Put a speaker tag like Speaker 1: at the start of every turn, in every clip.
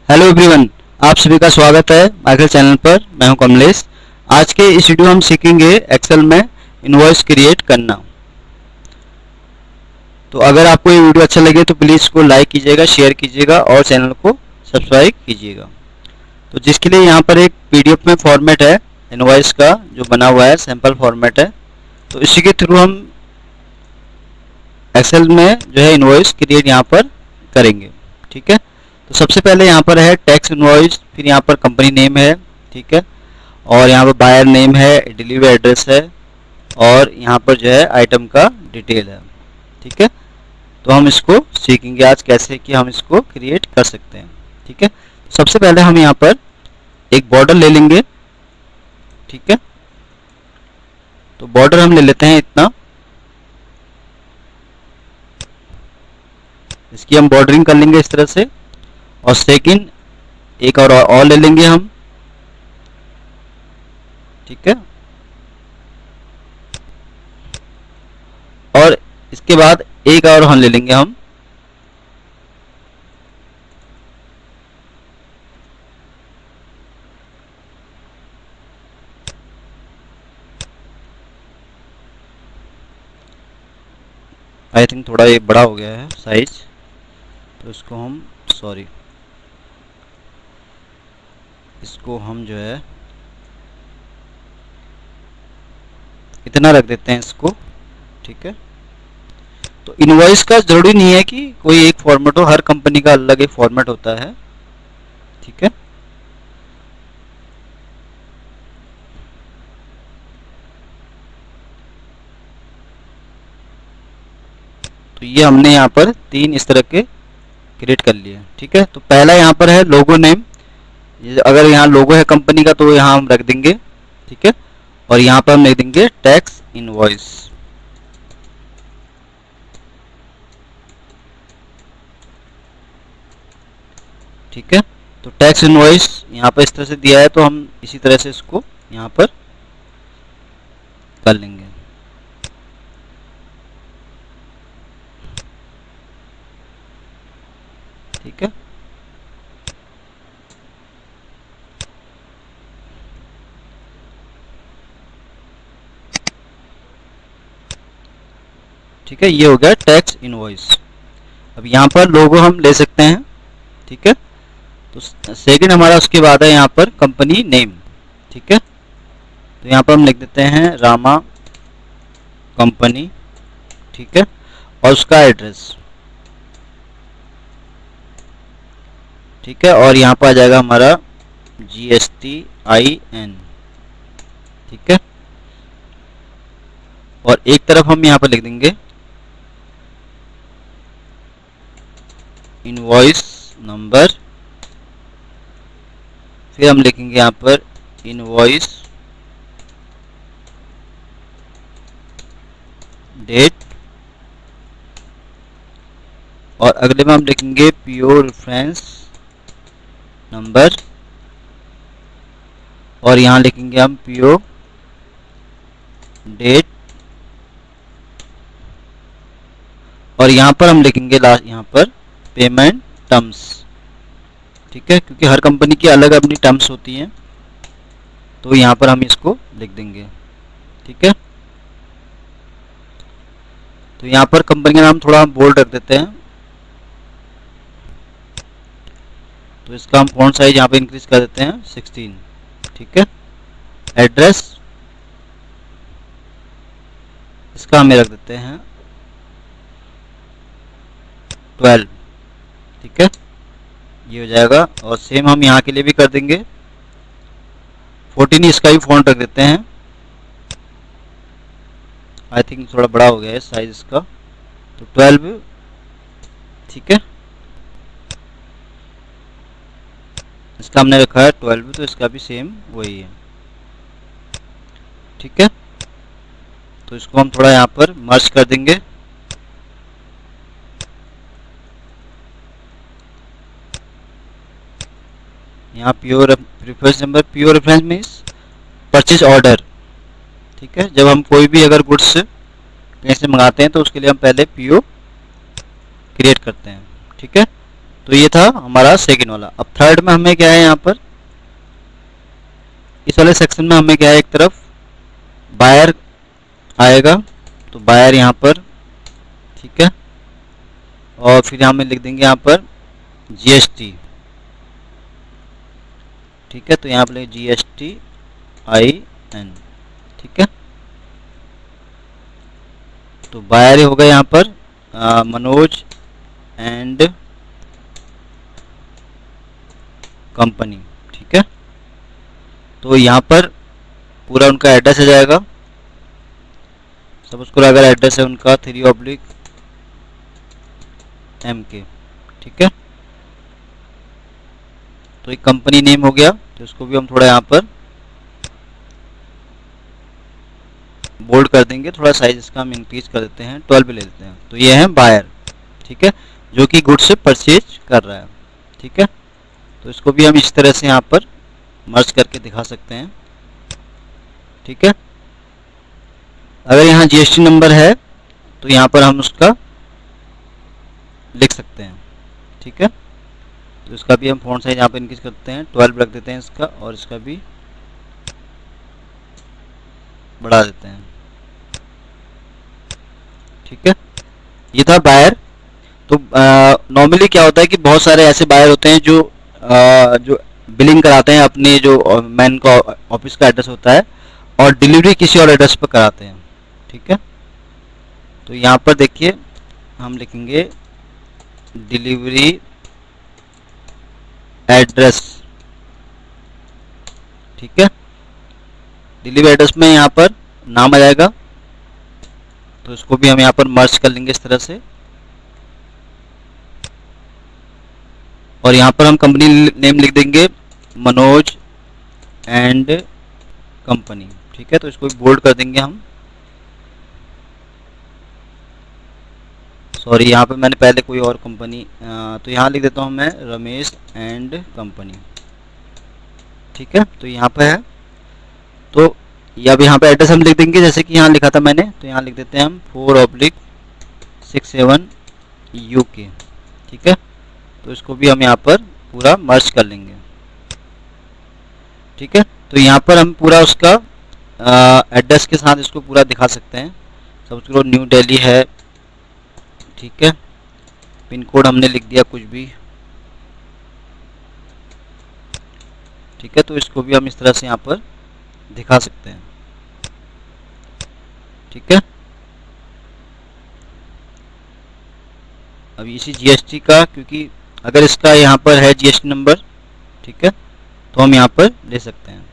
Speaker 1: Hello everyone, आप सभी का स्वागत है माइकल चैनल पर। मैं हूं कमलेश। आज के इस वीडियो में हम सीखेंगे एक्सेल में इनवॉइस क्रिएट करना। तो अगर आपको ये वीडियो अच्छा लगे तो प्लीज़ इसको लाइक कीजिएगा, शेयर कीजिएगा और चैनल को सब्सक्राइब कीजिएगा। तो जिसके लिए यहाँ पर एक पीडीएफ में फॉर्मेट है इनवॉइस का जो बना हुआ है, सैम्पल फॉर्मेट है। तो इसी के थ्रू हम एक्सेल में जो है इनवॉइस क्रिएट यहाँ पर करेंगे। ठीक है, तो सबसे पहले यहाँ पर है टैक्स इनवॉइस, फिर यहाँ पर कंपनी नेम है, ठीक है, और यहाँ पर बायर नेम है, डिलीवरी एड्रेस है और यहाँ पर जो है आइटम का डिटेल है। ठीक है, तो हम इसको सीखेंगे आज कैसे कि हम इसको क्रिएट कर सकते हैं। ठीक है, सबसे पहले हम यहाँ पर एक बॉर्डर ले लेंगे। ठीक है, तो बॉर्डर हम ले लेते हैं इतना, इसकी हम बॉर्डरिंग कर लेंगे इस तरह से। और सेकंड एक और ले लेंगे हम। ठीक है, और इसके बाद एक और हम ले लेंगे हम। आई थिंक थोड़ा ये बड़ा हो गया है साइज, तो इसको हम इसको हम जो है इतना रख देते हैं इसको। ठीक है, तो इनवॉइस का जरूरी नहीं है कि कोई एक फॉर्मेट हो, हर कंपनी का अलग एक फॉर्मेट होता है। ठीक है, तो ये हमने यहाँ पर 3 इस तरह के क्रिएट कर लिए। ठीक है, तो पहला यहाँ पर है लोगो नेम। अगर यहाँ लोगो है कंपनी का तो यहाँ हम रख देंगे। ठीक है, और यहाँ पर हम लिख देंगे टैक्स इनवॉइस। ठीक है, तो टैक्स इनवॉइस यहाँ पर इस तरह से दिया है, तो हम इसी तरह से इसको यहाँ पर कर लेंगे। ठीक है, ठीक है, ये हो गया टैक्स इनवॉइस। अब यहाँ पर लोगो हम ले सकते हैं। ठीक है, तो सेकंड हमारा उसके बाद है यहाँ पर कंपनी नेम। ठीक है, तो यहाँ पर हम लिख देते हैं रामा कंपनी। ठीक है, और उसका एड्रेस। ठीक है, और यहाँ पर आ जाएगा हमारा GSTIN। ठीक है, और एक तरफ हम यहाँ पर लिख देंगे इनवॉइस नंबर, फिर हम लिखेंगे यहाँ पर इनवॉइस डेट, और अगले में हम लिखेंगे पीओ रेफरेंस नंबर, और यहाँ लिखेंगे हम पीओ डेट, और यहाँ पर हम लिखेंगे लास्ट यहाँ पर पेमेंट टर्म्स। ठीक है, क्योंकि हर कंपनी की अलग अपनी टर्म्स होती हैं, तो यहाँ पर हम इसको लिख देंगे। ठीक है, तो यहाँ पर कंपनी का नाम थोड़ा हम बोल्ड रख देते हैं, तो इसका हम फॉन्ट साइज यहाँ पे इंक्रीज कर देते हैं 16। ठीक है, एड्रेस इसका हमें रख देते हैं 12। ठीक है, ये हो जाएगा, और सेम हम यहाँ के लिए भी कर देंगे 14 ही, इसका भी फॉन्ट रख देते हैं। आई थिंक थोड़ा बड़ा हो गया है साइज इसका, तो 12। ठीक है, इसका हमने रखा है 12, तो इसका भी सेम वही है। ठीक है, तो इसको हम थोड़ा यहाँ पर मर्ज कर देंगे। यहाँ pure reference number, pure reference means purchase order. ठीक है, जब हम कोई भी अगर गुड्स कहीं से मंगाते हैं तो उसके लिए हम पहले पीओ क्रिएट करते हैं। ठीक है, तो ये था हमारा सेकंड वाला। अब थर्ड में हमें क्या है, यहाँ पर इस वाले सेक्शन में हमें क्या है, एक तरफ बायर आएगा, तो बायर यहाँ पर, ठीक है, और फिर यहाँ में लिख देंगे यहाँ पर जीएसटी, ठीक है, तो यहाँ पर GSTIN, ठीक है। तो बायर होगा यहाँ पर मनोज एंड कंपनी, ठीक है। तो यहाँ पर पूरा उनका एड्रेस आ जाएगा। सपोज करो अगर एड्रेस है उनका 3/MK, ठीक है। तो एक कंपनी नेम हो गया, तो इसको भी हम थोड़ा यहाँ पर बोल्ड कर देंगे, थोड़ा साइज इसका हम इंक्रीज कर देते हैं, 12 पे ले लेते हैं। तो ये है बायर, ठीक है, जो कि गुड्स से परचेज कर रहा है, ठीक है। तो इसको भी हम इस तरह से यहाँ पर मर्ज करके दिखा सकते हैं, ठीक है। अगर यहाँ GST नंबर है तो यहाँ पर हम उसका लिख सकते हैं, ठीक है। तो इसका भी हम फॉन्ट साइज यहाँ पर इंक्रीज करते हैं, 12 रख देते हैं इसका, और इसका भी बढ़ा देते हैं, ठीक है। ये था बायर। तो नॉर्मली क्या होता है कि बहुत सारे ऐसे बायर होते हैं जो बिलिंग कराते हैं अपने जो मैन का ऑफिस का एड्रेस होता है, और डिलीवरी किसी और एड्रेस पर कराते हैं, ठीक है। तो यहाँ पर देखिए हम लिखेंगे डिलीवरी एड्रेस, ठीक है। डिलीवरी एड्रेस में यहाँ पर नाम आ जाएगा, तो इसको भी हम यहाँ पर मर्ज कर लेंगे इस तरह से, और यहाँ पर हम कंपनी नेम लिख देंगे मनोज एंड कंपनी, ठीक है। तो इसको भी बोल्ड कर देंगे हम, सॉरी यहाँ पे मैंने पहले कोई और कंपनी, तो यहाँ लिख देता हूँ मैं रमेश एंड कंपनी, ठीक है। तो यहाँ पे है, तो या अब यहाँ पे एड्रेस हम लिख देंगे जैसे कि यहाँ लिखा था मैंने, तो यहाँ लिख देते हैं हम 4/67 UK, ठीक है। तो इसको भी हम यहाँ पर पूरा मर्ज कर लेंगे, ठीक है। तो यहाँ पर हम पूरा उसका एड्रेस के साथ इसको पूरा दिखा सकते हैं। सपोज करो न्यू दिल्ली है, ठीक है, पिन कोड हमने लिख दिया कुछ भी, ठीक है। तो इसको भी हम इस तरह से यहाँ पर दिखा सकते हैं, ठीक है। अब इसी GST का, क्योंकि अगर इसका यहाँ पर है GST नंबर, ठीक है, तो हम यहाँ पर ले सकते हैं।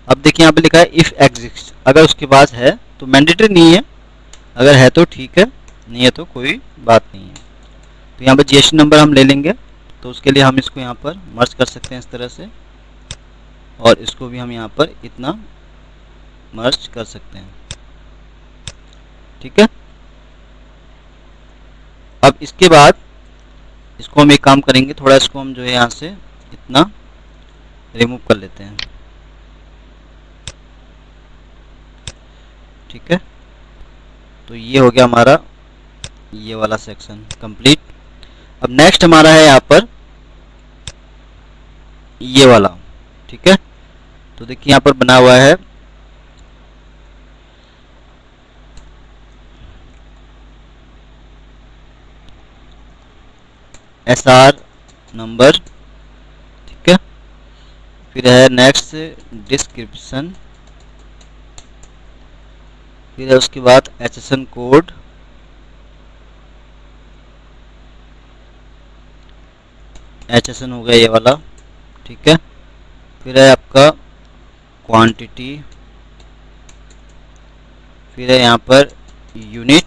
Speaker 1: अब देखिए यहाँ पे लिखा है इफ एग्जिस्ट, अगर उसके पास है तो मैंडेटरी नहीं है, अगर है तो ठीक है, नहीं है तो कोई बात नहीं है। तो यहाँ पर GST नंबर हम ले लेंगे, तो उसके लिए हम इसको यहाँ पर मर्ज कर सकते हैं इस तरह से, और इसको भी हम यहाँ पर इतना मर्ज कर सकते हैं, ठीक है। अब इसके बाद इसको हम एक काम करेंगे, थोड़ा इसको हम जो है यहाँ से इतना रिमूव कर लेते हैं, ठीक है। तो ये हो गया हमारा ये वाला सेक्शन कंप्लीट। अब नेक्स्ट हमारा है यहाँ पर ये वाला, ठीक है। तो देखिए यहाँ पर बना हुआ है SR नंबर, ठीक है। फिर है नेक्स्ट डिस्क्रिप्शन, फिर है उसके बाद HSN कोड, HSN हो गया ये वाला, ठीक है। फिर है आपका क्वांटिटी, फिर है यहाँ पर यूनिट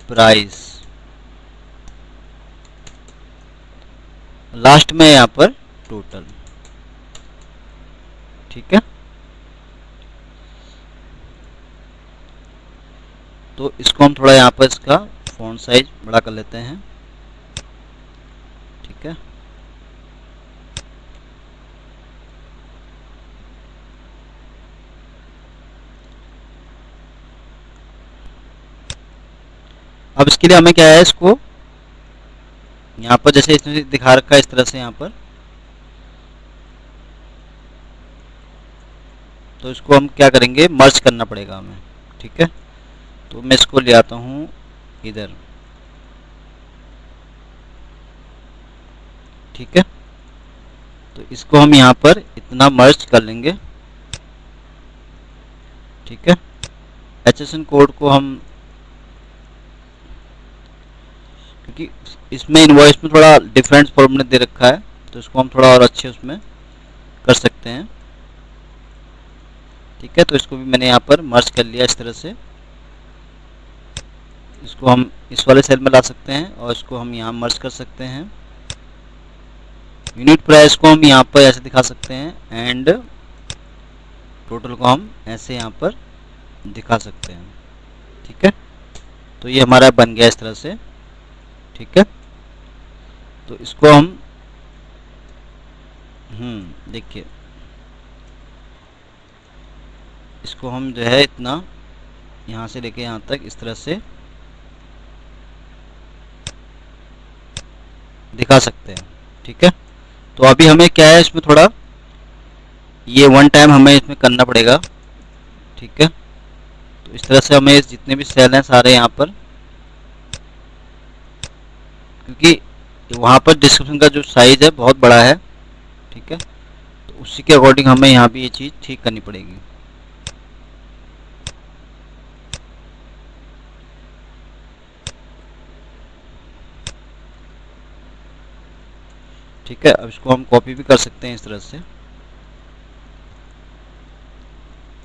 Speaker 1: प्राइस, लास्ट में यहाँ पर टोटल, ठीक है। तो इसको हम थोड़ा यहाँ पर इसका फॉन्ट साइज बड़ा कर लेते हैं, ठीक है। अब इसके लिए हमें क्या है, इसको यहाँ पर जैसे इसमें दिखा रखा है इस तरह से यहाँ पर, तो इसको हम क्या करेंगे, मर्ज करना पड़ेगा हमें। ठीक है, तो मैं इसको ले आता हूँ इधर। ठीक है, तो इसको हम यहाँ पर इतना मर्ज कर लेंगे। ठीक है, HSN कोड को हम, क्योंकि इसमें इनवॉइस में थोड़ा डिफरेंट फॉर्मेट दे रखा है, तो इसको हम थोड़ा और अच्छे उसमें कर सकते हैं। ठीक है, तो इसको भी मैंने यहाँ पर मर्ज कर लिया इस तरह से। इसको हम इस वाले सेल में ला सकते हैं और इसको हम यहाँ मर्ज कर सकते हैं। यूनिट प्राइस को हम यहाँ पर ऐसे दिखा सकते हैं एंड टोटल को हम ऐसे यहाँ पर दिखा सकते हैं। ठीक है, तो ये हमारा बन गया इस तरह से। ठीक है, तो इसको हम देखिए, इसको हम जो है इतना यहाँ से लेके यहाँ तक इस तरह से दिखा सकते हैं। ठीक है, तो अभी हमें क्या है, इसमें थोड़ा ये वन टाइम हमें इसमें करना पड़ेगा। ठीक है, तो इस तरह से हमें जितने भी सेल हैं सारे यहाँ पर, क्योंकि वहाँ पर डिस्क्रिप्शन का जो साइज है बहुत बड़ा है। ठीक है, तो उसी के अकॉर्डिंग हमें यहाँ भी ये चीज़ ठीक करनी पड़ेगी। ठीक है, अब इसको हम कॉपी भी कर सकते हैं इस तरह से,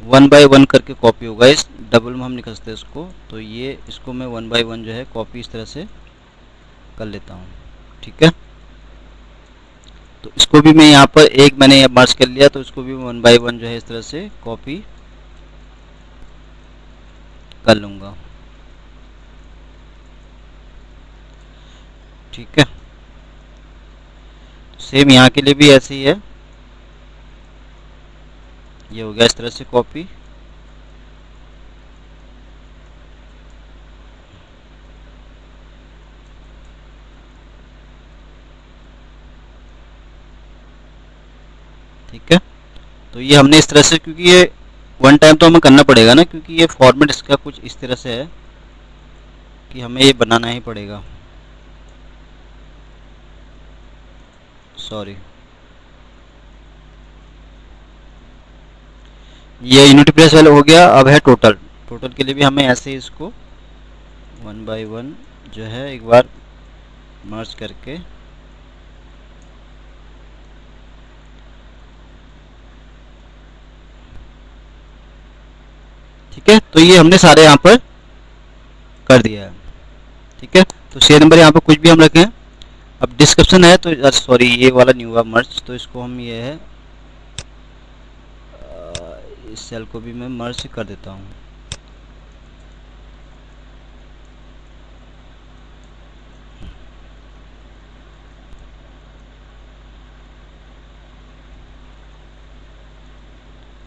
Speaker 1: 1 बाय 1 करके कॉपी होगा। इस डबल में हम निकल सकते हैं इसको, तो ये इसको मैं 1 बाय 1 जो है कॉपी इस तरह से कर लेता हूँ। ठीक है, तो इसको भी मैं यहाँ पर एक मैंने मर्ज कर लिया, तो इसको भी 1 बाय 1 जो है इस तरह से कॉपी कर लूँगा। ठीक है, सेम यहाँ के लिए भी ऐसे ही है, ये हो गया इस तरह से कॉपी। ठीक है, तो ये हमने इस तरह से, क्योंकि ये वन टाइम तो हमें करना पड़ेगा ना, क्योंकि ये फॉर्मेट इसका कुछ इस तरह से है कि हमें ये बनाना ही पड़ेगा। सॉरी, ये यूनिट प्रेस वाला हो गया। अब है टोटल। टोटल के लिए भी हमें ऐसे ही इसको 1 बाय 1 जो है एक बार मर्ज करके, ठीक है, तो ये हमने सारे यहाँ पर कर दिया है। ठीक है, तो शेयर नंबर यहाँ पर कुछ भी हम रखें। अब डिस्क्रिप्शन है, तो सॉरी ये वाला न्यू हुआ मर्ज, तो इसको हम ये है इस सेल को भी मैं मर्ज कर देता हूँ।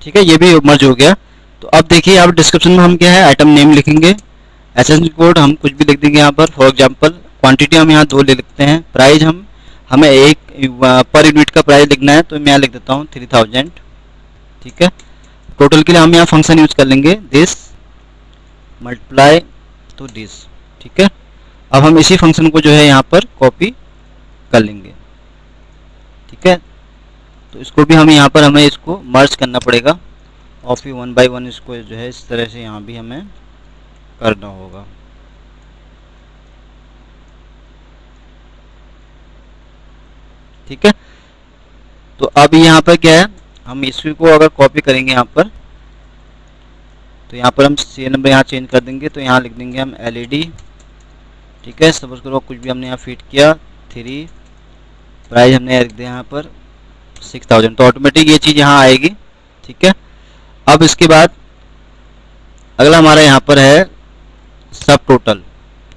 Speaker 1: ठीक है, ये भी मर्ज हो गया। तो अब देखिए, आप डिस्क्रिप्शन में हम क्या है, आइटम नेम लिखेंगे, एसएसएन कोड हम कुछ भी लिख देंगे यहाँ पर। फॉर एग्जांपल क्वांटिटी हम यहाँ 2 ले लिखते हैं। प्राइस हमें एक पर यूनिट का प्राइस लिखना है, तो मैं यहाँ लिख देता हूँ 3000। ठीक है, टोटल के लिए हम यहाँ फंक्शन यूज कर लेंगे दिस मल्टीप्लाई टू दिस। ठीक है, अब हम इसी फंक्शन को जो है यहाँ पर कॉपी कर लेंगे। ठीक है, तो इसको भी हम यहाँ पर हमें इसको मर्ज करना पड़ेगा और फिर 1 बाय 1 इसको जो है इस तरह से यहाँ भी हमें करना होगा। ठीक है, तो अब यहाँ पर क्या है, हम इसी को अगर कॉपी करेंगे यहाँ पर, तो यहाँ पर हम सीरियल नंबर यहाँ चेंज कर देंगे, तो यहाँ लिख देंगे हम LED। ठीक है, सपोज करो कुछ भी हमने यहाँ फिट किया 3, प्राइस हमने लिख दिया यहाँ पर 6000, तो ऑटोमेटिक ये चीज़ यहाँ आएगी। ठीक है, अब इसके बाद अगला हमारा यहाँ पर है सब टोटल।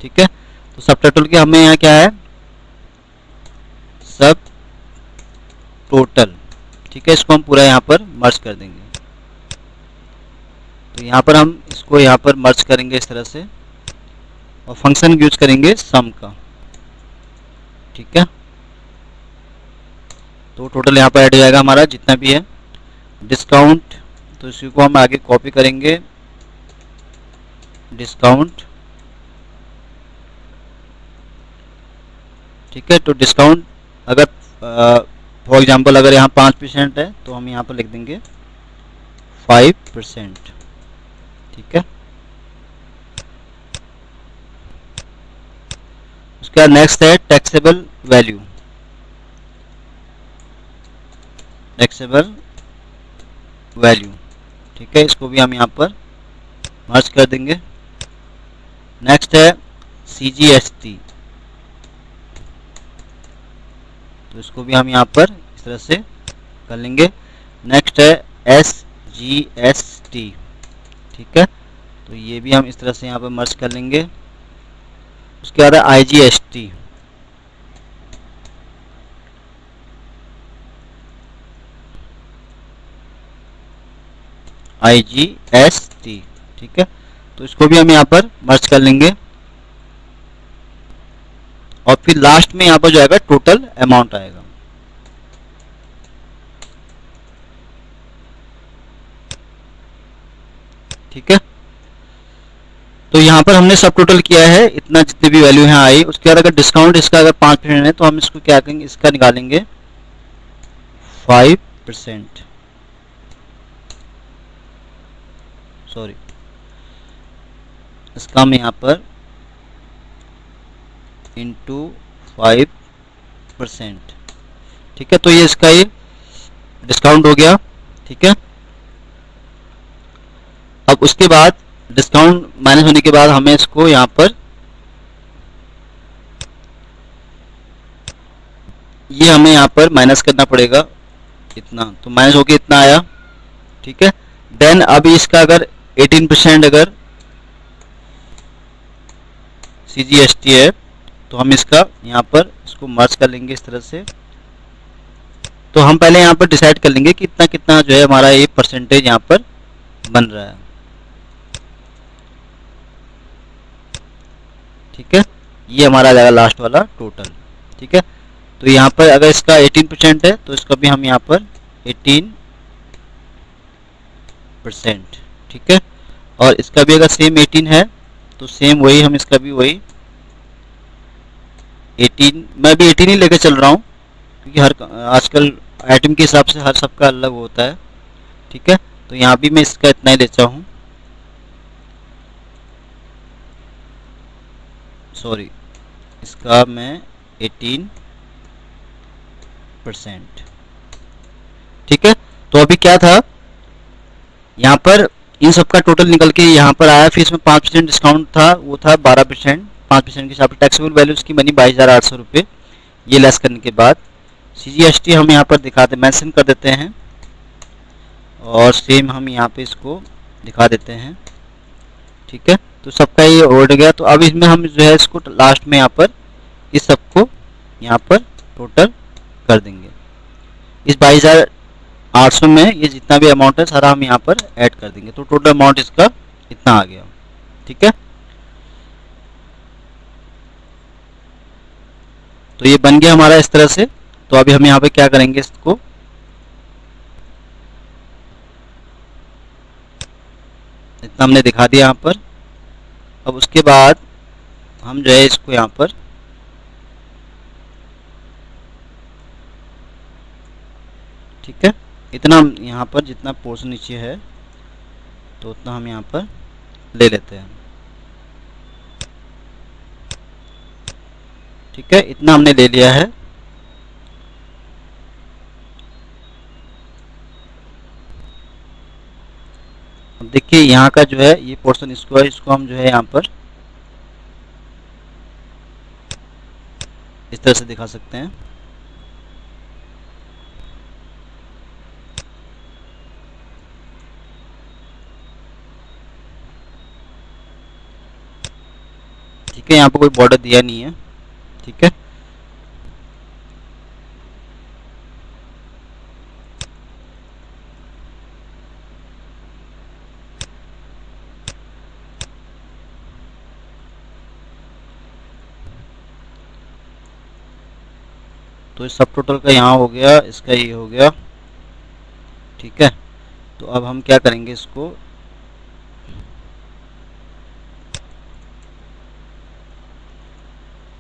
Speaker 1: ठीक है, तो सब टोटल के हमें यहाँ क्या है, सब टोटल। ठीक है, इसको हम पूरा यहाँ पर मर्ज कर देंगे। तो यहाँ पर हम इसको यहाँ पर मर्ज करेंगे इस तरह से और फंक्शन यूज करेंगे सम का। ठीक है। तो टोटल यहाँ पर ऐड हो जाएगा हमारा जितना भी है डिस्काउंट। तो इसी को हम आगे कॉपी करेंगे, डिस्काउंट। ठीक है, तो डिस्काउंट अगर फॉर एग्जांपल अगर यहाँ 5% है तो हम यहाँ पर लिख देंगे 5%। ठीक है, उसके बाद नेक्स्ट है टैक्सेबल वैल्यू। टैक्सेबल वैल्यू, ठीक है, इसको भी हम यहाँ पर मर्ज कर देंगे। नेक्स्ट है CGST, तो इसको भी हम यहाँ पर इस तरह से कर लेंगे। नेक्स्ट है SGST, ठीक है, तो ये भी हम इस तरह से यहाँ पर मर्ज कर लेंगे। उसके बाद है IGST, IGST, ठीक है, तो इसको भी हम यहाँ पर मर्ज कर लेंगे। और फिर लास्ट में यहाँ पर जो आएगा टोटल अमाउंट आएगा। ठीक है, तो यहाँ पर हमने सब टोटल किया है इतना जितने भी वैल्यू यहाँ आई। उसके बाद अगर डिस्काउंट इसका अगर 5% है तो हम इसको क्या करेंगे, इसका निकालेंगे 5%, सॉरी इसका हम यहाँ पर इंटू 5%। ठीक है, तो ये इसका ये डिस्काउंट हो गया। ठीक है, अब उसके बाद डिस्काउंट माइनस होने के बाद हमें इसको यहाँ पर ये हमें यहाँ पर माइनस करना पड़ेगा इतना, तो माइनस होके इतना आया। ठीक है, देन अब इसका अगर 18% अगर CGST है तो हम इसका यहाँ पर इसको मर्ज कर लेंगे इस तरह से। तो हम पहले यहाँ पर डिसाइड कर लेंगे कि इतना कितना जो है हमारा ये परसेंटेज यहाँ पर बन रहा है। ठीक है, ये हमारा आ जाएगा लास्ट वाला टोटल। ठीक है, तो यहाँ पर अगर इसका 18% है तो इसका भी हम यहाँ पर 18%। ठीक है, और इसका भी अगर सेम 18 है तो सेम वही हम इसका भी वही 18, मैं भी 18 ही लेकर चल रहा हूँ क्योंकि हर आजकल आइटम के हिसाब से हर सबका अलग होता है। ठीक है, तो यहाँ भी मैं इसका इतना ही लेता हूँ, सॉरी इसका मैं 18%। ठीक है, तो अभी क्या था यहाँ पर इन सब का टोटल निकल के यहाँ पर आया, फिर इसमें 5% डिस्काउंट था, वो था 12%। 5% के हिसाब से टैक्सेबल वैल्यू उसकी बनी 22,800 रुपये, ये लेस करने के बाद। CGST हम यहाँ पर दिखाते मेंशन कर देते हैं और सेम हम यहाँ पे इसको दिखा देते हैं। ठीक है, तो सबका ये ओड गया। तो अब इसमें हम जो है इसको लास्ट में यहाँ पर इस सबको यहाँ पर टोटल कर देंगे। इस 22,800 में ये जितना भी अमाउंट है सारा हम यहाँ पर ऐड कर देंगे, तो टोटल अमाउंट इसका इतना आ गया। ठीक है, तो ये बन गया हमारा इस तरह से। तो अभी हम यहाँ पे क्या करेंगे, इसको इतना हमने दिखा दिया यहाँ पर। अब उसके बाद हम जो है इसको यहाँ पर ठीक है इतना हम यहाँ पर जितना पोर्शन नीचे है तो उतना हम यहाँ पर ले लेते हैं। ठीक है, इतना हमने ले लिया है। अब देखिए यहाँ का जो है ये पोर्शन इसको है, इसको हम जो है यहाँ पर इस तरह से दिखा सकते हैं। ठीक है, यहाँ पर कोई बॉर्डर दिया नहीं है। ठीक है, तो इस सब टोटल का यहाँ हो गया, इसका ये हो गया, ठीक है। तो अब हम क्या करेंगे, इसको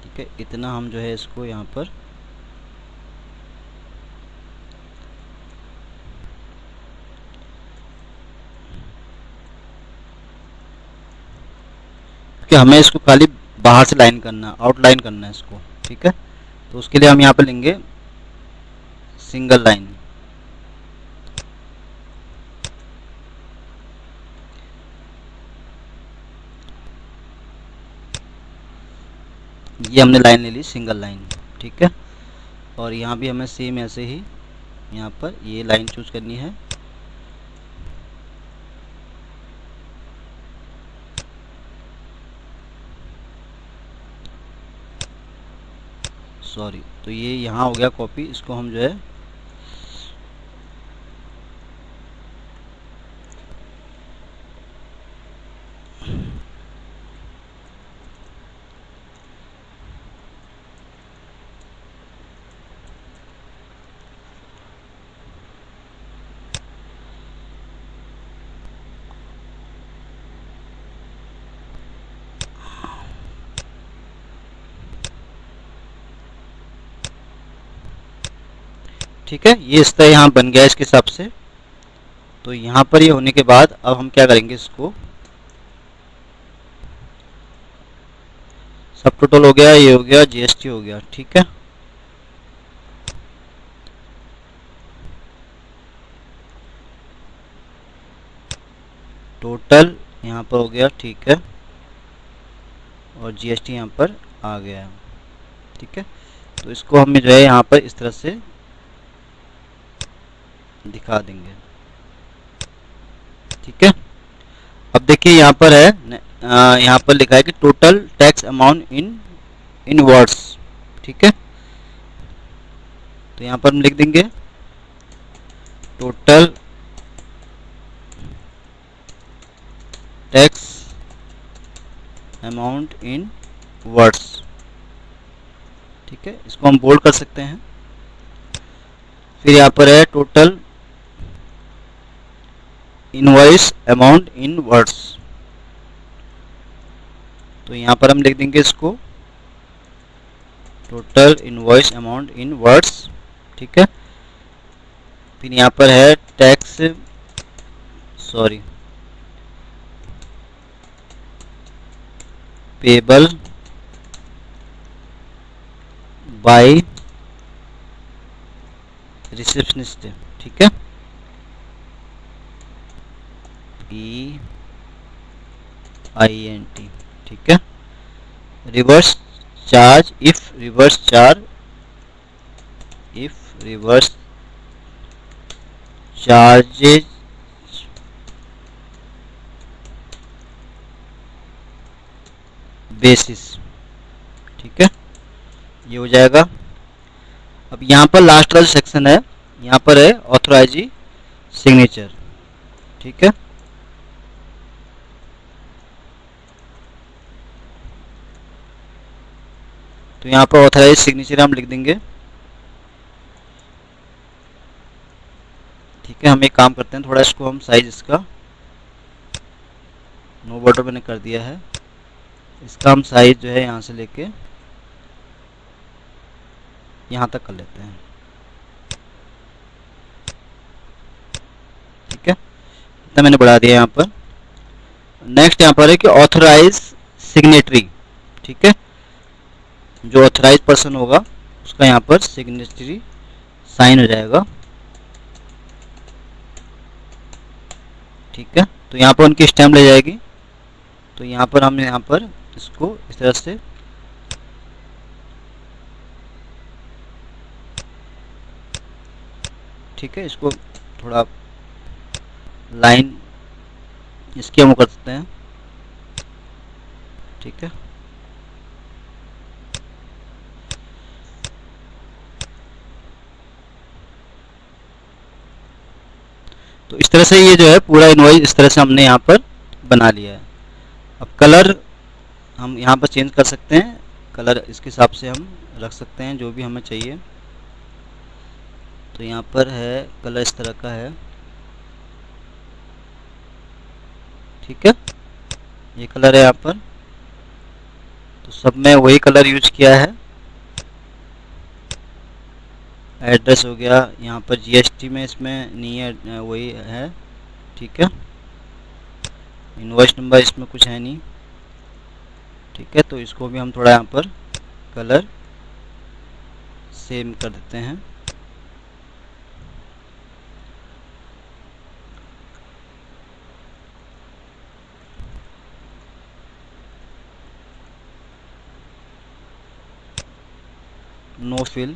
Speaker 1: ठीक है, इतना हम जो है इसको यहाँ पर कि हमें इसको खाली बाहर से लाइन करना है, आउटलाइन करना है इसको, ठीक है। तो उसके लिए हम यहाँ पे लेंगे सिंगल लाइन, ये हमने लाइन ले ली सिंगल लाइन, ठीक है। और यहाँ भी हमें सेम ऐसे ही यहाँ पर ये लाइन चूज करनी है, सॉरी, तो ये यहाँ हो गया कॉपी, इसको हम जो है ठीक है, ये इस तरह यहाँ बन गया इसके हिसाब से। तो यहाँ पर ये होने के बाद अब हम क्या करेंगे, इसको सब टोटल हो गया, ये हो गया, जीएसटी हो गया, ठीक है। टोटल यहाँ पर हो गया, ठीक है, और जीएसटी यहाँ पर आ गया है, ठीक है। तो इसको हम जो है यहाँ पर इस तरह से दिखा देंगे, ठीक है। अब देखिए यहाँ पर है, यहाँ पर लिखा है कि total tax amount in words, ठीक है। तो यहाँ पर हम लिख देंगे total tax amount in words, ठीक है। इसको हम बोल्ड कर सकते हैं। फिर यहाँ पर है total invoice amount in words, तो यहाँ पर हम लिख देंगे इसको total invoice amount in words, ठीक है। फिर यहाँ पर है tax, sorry, payable by receptionist, ठीक है, PINT, ठीक है। Reverse charge if reverse charges basis, ठीक है, ये हो जाएगा। अब यहाँ पर लास्ट वाला सेक्शन है, यहाँ पर है ऑथराइजी सिग्नेचर, ठीक है। तो यहाँ पर ऑथराइज सिग्नेचर हम लिख देंगे, ठीक है। हम एक काम करते हैं, थोड़ा इसको हम साइज इसका नो बॉर्डर मैंने कर दिया है, इसका हम साइज जो है यहाँ से लेके यहाँ तक कर लेते हैं, ठीक है। इतना मैंने बढ़ा दिया यहाँ पर। नेक्स्ट यहाँ पर है कि ऑथराइज सिग्नेटरी, ठीक है, जो ऑथराइज पर्सन होगा उसका यहाँ पर सिग्नेचरी साइन हो जाएगा, ठीक है। तो यहाँ पर उनकी स्टैम्प ले जाएगी, तो यहाँ पर हम यहाँ पर इसको इस तरह से ठीक है, इसको थोड़ा लाइन इसकी हम कर सकते हैं, ठीक है। तो इस तरह से ये जो है पूरा इनवॉइस इस तरह से हमने यहाँ पर बना लिया है। अब कलर हम यहाँ पर चेंज कर सकते हैं, कलर इसके हिसाब से हम रख सकते हैं जो भी हमें चाहिए, तो यहाँ पर है कलर इस तरह का है, ठीक है, ये कलर है यहाँ पर। तो सब में वही कलर यूज किया है। एड्रेस हो गया, यहाँ पर जीएसटी में इसमें नहीं है, वही है, ठीक है। इनवॉइस नंबर इसमें कुछ है नहीं, ठीक है। तो इसको भी हम थोड़ा यहाँ पर कलर सेम कर देते हैं। नो फिल,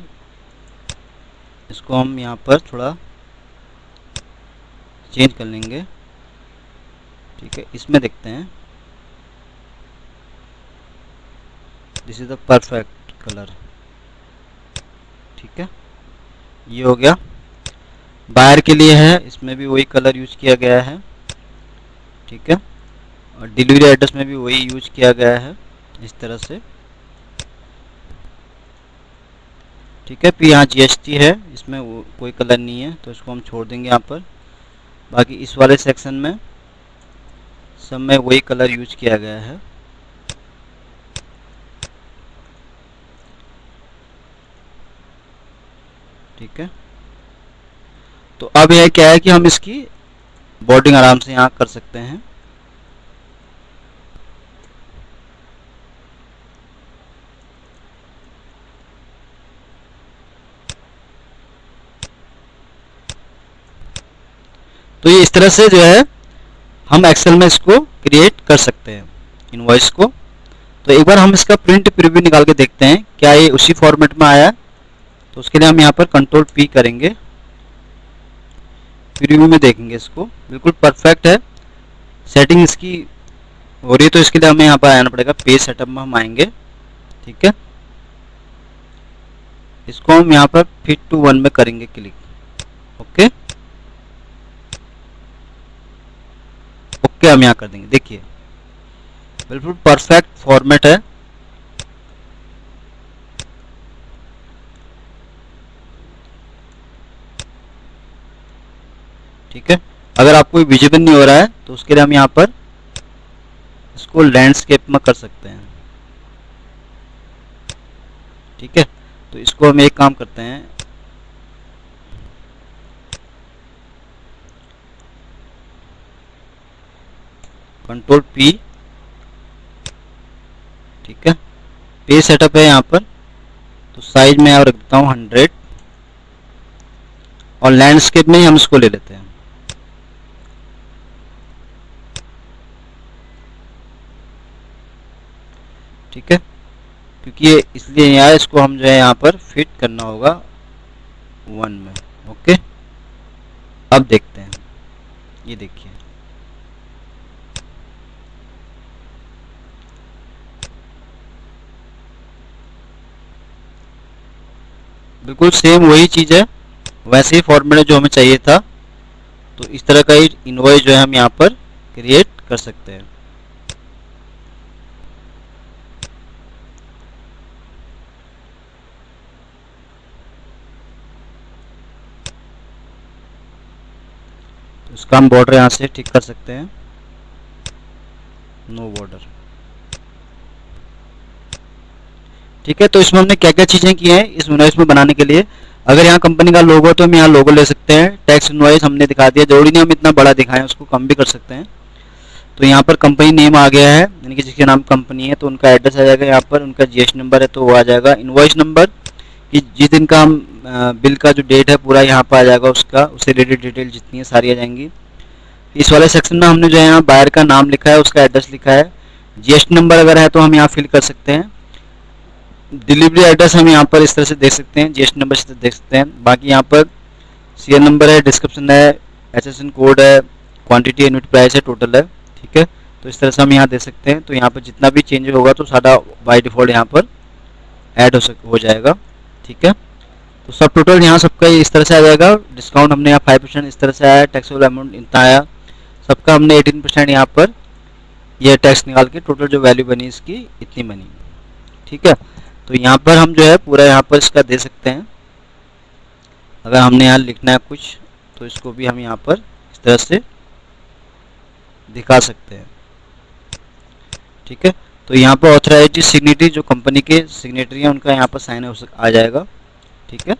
Speaker 1: इसको हम यहाँ पर थोड़ा चेंज कर लेंगे, ठीक है। इसमें देखते हैं, this is the perfect colour, ठीक है। ये हो गया। बाहर के लिए है, इसमें भी वही कलर यूज किया गया है, ठीक है। और डिलीवरी एड्रेस में भी वही यूज किया गया है, इस तरह से, ठीक है। फिर यहाँ जीएसटी है, इसमें कोई कलर नहीं है, तो इसको हम छोड़ देंगे यहाँ पर। बाकी इस वाले सेक्शन में सब में वही कलर यूज किया गया है, ठीक है। तो अब यह क्या है कि हम इसकी बॉर्डिंग आराम से यहाँ कर सकते हैं। तो ये इस तरह से जो है हम एक्सेल में इसको क्रिएट कर सकते हैं, इनवॉइस को। तो एक बार हम इसका प्रिंट प्रीव्यू निकाल के देखते हैं क्या ये उसी फॉर्मेट में आया है। तो उसके लिए हम यहाँ पर कंट्रोल पी करेंगे, प्रीव्यू में देखेंगे इसको, बिल्कुल परफेक्ट है। सेटिंग इसकी हो रही है, तो इसके लिए हमें यहाँ पर आना पड़ेगा, पेज सेटअप में हम आएंगे, ठीक है। इसको हम यहाँ पर फिट टू 1 में करेंगे क्लिक, ओके ओके हम यहाँ कर देंगे। देखिए बिल्कुल परफेक्ट फॉर्मेट है, ठीक है। अगर आपको विजिबल नहीं हो रहा है तो उसके लिए हम यहाँ पर इसको लैंडस्केप में कर सकते हैं, ठीक है। तो इसको हम एक काम करते हैं, कंट्रोल पी, ठीक है। पेज सेटअप है यहाँ पर, तो साइज में यहाँ रख देता हूँ 100 और लैंडस्केप में ही हम इसको ले लेते हैं, ठीक है। क्योंकि ये इसलिए यहाँ इसको हम जो है यहाँ पर फिट करना होगा 1 में, ओके। अब देखते हैं, ये देखिए बिल्कुल सेम वही चीज़ है, वैसे ही फॉर्मेट जो हमें चाहिए था। तो इस तरह का ही इनवॉइस जो है हम यहाँ पर क्रिएट कर सकते हैं। तो इसका हम बॉर्डर यहाँ से ठीक कर सकते हैं, नो बॉर्डर, ठीक है। तो इसमें हमने क्या क्या चीज़ें की हैं इस इनवॉइस में बनाने के लिए। अगर यहाँ कंपनी का लोगो है तो हम यहाँ लोगो ले सकते हैं। टैक्स इनवॉइस हमने दिखा दिया, जरूरी नहीं हम इतना बड़ा दिखाएं, उसको कम भी कर सकते हैं। तो यहाँ पर कंपनी नेम आ गया है, यानी कि जिसके नाम कंपनी है तो उनका एड्रेस आ जाएगा, यहाँ पर उनका जीएसटी नंबर है तो वो आ जाएगा। इनवॉइस नंबर कि जिस दिन का हम बिल का जो डेट है पूरा यहाँ पर आ जाएगा, उसका उससे रिलेटेड डिटेल जितनी है सारी आ जाएंगी। इस वाले सेक्शन में हमने जो है यहाँ बायर का नाम लिखा है, उसका एड्रेस लिखा है। जीएसटी नंबर अगर है तो हम यहाँ फिल कर सकते हैं। डिलीवरी एड्रेस हम यहाँ पर इस तरह से देख सकते हैं, जीएसटी नंबर इस तरह देख सकते हैं। बाकी यहाँ पर सीएल नंबर है, डिस्क्रिप्शन है, एसएसएन कोड है, क्वांटिटी यूनिट प्राइस है, टोटल है, ठीक है। तो इस तरह से हम यहाँ दे सकते हैं। तो यहाँ पर जितना भी चेंज होगा तो सारा बाय डिफॉल्ट यहाँ पर ऐड हो जाएगा, ठीक है। तो सब टोटल यहाँ सबका इस तरह से आ जाएगा। डिस्काउंट हमने यहाँ 5% इस तरह से आया, टैक्सेबल अमाउंट इतना आया, सबका हमने 18% यहाँ पर यह टैक्स निकाल के टोटल जो वैल्यू बनी इसकी इतनी बनी, ठीक है। तो यहाँ पर हम जो है पूरा यहाँ पर इसका दे सकते हैं, अगर हमने यहाँ लिखना है कुछ तो इसको भी हम यहाँ पर इस तरह से दिखा सकते हैं। ठीक है, तो यहाँ पर ऑथराइज्ड सिग्नेटरी जो कंपनी के सिग्नेटरी हैं उनका यहाँ पर साइन आ जाएगा। ठीक है,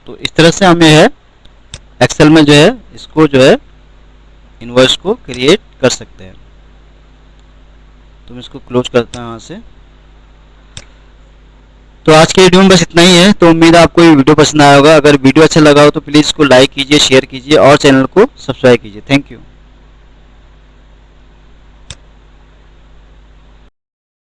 Speaker 1: तो इस तरह से हमें है एक्सेल में जो है इसको जो है इनवॉइस को क्रिएट कर सकते हैं। तो मैं इसको क्लोज करता हूँ यहाँ से। तो आज के वीडियो में बस इतना ही है। तो उम्मीद है आपको ये वीडियो पसंद आया होगा। अगर वीडियो अच्छा लगा हो तो प्लीज़ इसको लाइक कीजिए, शेयर कीजिए और चैनल को सब्सक्राइब कीजिए। Thank you.